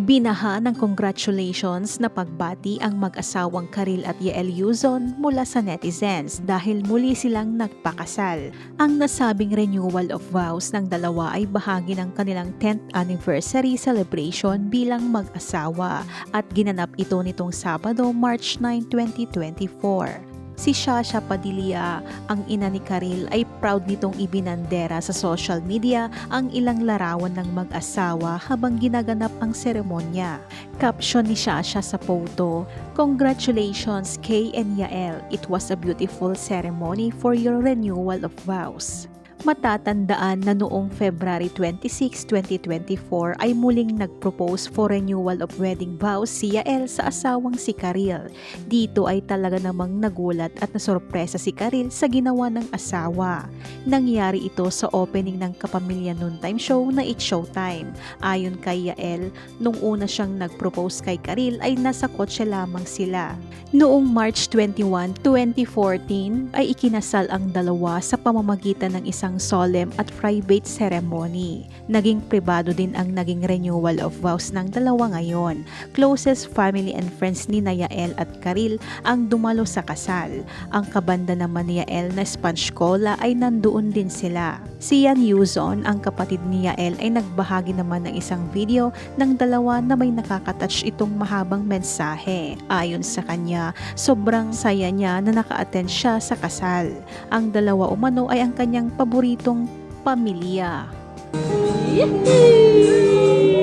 Binaha ng congratulations na pagbati ang mag-asawang Karil at Yael Yuzon mula sa netizens dahil muli silang nagpakasal. Ang nasabing renewal of vows ng dalawa ay bahagi ng kanilang 10th anniversary celebration bilang mag-asawa at ginanap ito nitong Sabado, March 9, 2024. Si Shasha Padilla, ang ina ni Karil, ay proud nitong ibinandera sa social media ang ilang larawan ng mag-asawa habang ginaganap ang seremonya. Caption ni Shasha sa photo, "Congratulations Kay and Yael, it was a beautiful ceremony for your renewal of vows." Matatandaan na noong February 26, 2024 ay muling nag-propose for renewal of wedding vows si Yael sa asawang si Karil. Dito ay talaga namang nagulat at nasorpresa si Karil sa ginawa ng asawa. Nangyari ito sa opening ng Kapamilya Noontime Show na It's Showtime. Ayon kay Yael, nung una siyang nag-propose kay Karil ay nasa kotse lamang sila. Noong March 21, 2014 ay ikinasal ang dalawa sa pamamagitan ng isang solemn at private ceremony. Naging pribado din ang naging renewal of vows ng dalawa ngayon. Closest family and friends ni Yael at Karil ang dumalo sa kasal. Ang kabanda naman ni Yael na Sponge Cola ay nandoon din sila. Si Yan Yuzon, ang kapatid ni Yael, ay nagbahagi naman ng isang video ng dalawa na may nakakatouch itong mahabang mensahe. Ayon sa kanya, sobrang saya niya na naka-attend siya sa kasal. Ang dalawa umano ay ang kanyang paboritong pamilya.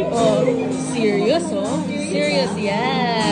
Oh, serious, oh? Serious, yeah.